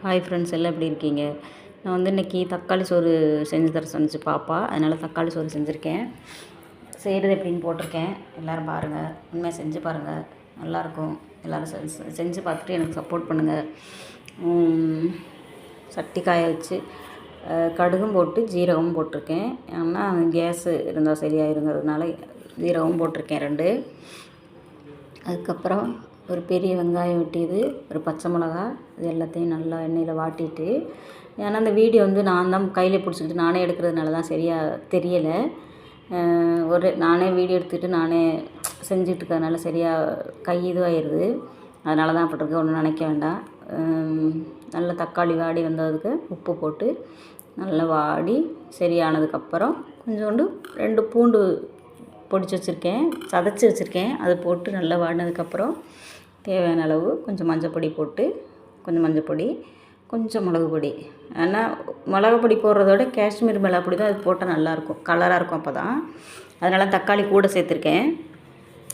Hi friends, எல்லாம் எப்படி இருக்கீங்க? நான் வந்து இன்றைக்கி தக்காளி சோறு செஞ்சு தர சொன்னிச்சு பாப்பா. அதனால் தக்காளி சோறு செஞ்சுருக்கேன். செய்கிறது எப்படின்னு போட்டிருக்கேன். எல்லோரும் பாருங்கள், உண்மையாக செஞ்சு பாருங்கள், நல்லாயிருக்கும். எல்லோரும் செஞ்சு பார்த்துட்டு எனக்கு சப்போர்ட் பண்ணுங்கள். சட்டி காய வச்சு கடுகும் போட்டு ஜீரகமும் போட்டிருக்கேன். ஆனால் கேஸு இருந்தால் சரியாயிருங்கிறதுனால ஜீரகமும் போட்டிருக்கேன் 2. அதுக்கப்புறம் ஒரு பெரிய வெங்காயம் வெட்டியது, ஒரு பச்சை மிளகா, இது எல்லாத்தையும் நல்லா எண்ணெயில் வாட்டிட்டு, ஏன்னா அந்த வீடியோ வந்து நான் தான் கையில் பிடிச்சிக்கிட்டு நானே எடுக்கிறதுனால தான் சரியாக தெரியலை. நானே வீடியோ எடுத்துகிட்டு நானே செஞ்சுட்டு இருக்கிறதுனால சரியாக கை இதுவாகிடுது. அதனால தான் அப்படி இருக்க, ஒன்றும் நினைக்க வேண்டாம். நல்லா தக்காளி வாடி வந்ததுக்கு உப்பு போட்டு நல்லா வாடி சரியானதுக்கப்புறம் கொஞ்சோண்டு 2 பூண்டு பொடிச்சு வச்சுருக்கேன், சதைச்சி வச்சுருக்கேன். அதை போட்டு நல்லா வாடினதுக்கப்புறம் தேவையான அளவு கொஞ்சம் மஞ்சப்பொடி போட்டு, கொஞ்சம் மஞ்சப்பொடி, கொஞ்சம் மிளகு பொடி. ஆனால் மிளகு பொடி போடுறதோட காஷ்மீர் மிளகு பொடி தான் அது போட்டால் நல்லாயிருக்கும், கலராக இருக்கும். அப்போ தான் அதனால் தக்காளி கூட சேர்த்துருக்கேன்.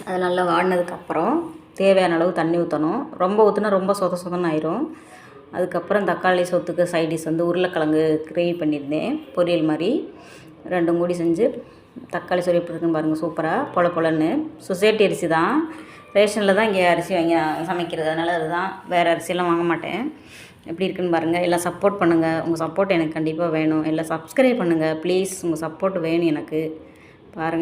அது நல்லா வாடினதுக்கப்புறம் தேவையான அளவு தண்ணி ஊற்றணும். ரொம்ப ஊற்றினா ரொம்ப சொதன்னு ஆயிரும். அதுக்கப்புறம் தக்காளி சொத்துக்கு சைடிஷ் வந்து உருளைக்கிழங்கு கிரேவி பண்ணியிருந்தேன், பொரியல் மாதிரி 2 கூடி செஞ்சு. தக்காளி சோறு எப்படி இருக்குன்னு பாருங்கள், சூப்பராக பொல பொலன்னு. சொசைட்டி அரிசி தான், ரேஷனில் தான் இங்கே அரிசி வாங்கி சமைக்கிறது. அதனால் அதுதான், வேறு அரிசியெல்லாம் வாங்க மாட்டேன். எப்படி இருக்குன்னு பாருங்கள். எல்லாம் சப்போர்ட் பண்ணுங்கள். உங்கள் சப்போர்ட் எனக்கு கண்டிப்பாக வேணும். எல்லாம் சப்ஸ்கிரைப் பண்ணுங்கள் ப்ளீஸ். உங்கள் சப்போர்ட் வேணும் எனக்கு. பாருங்கள்,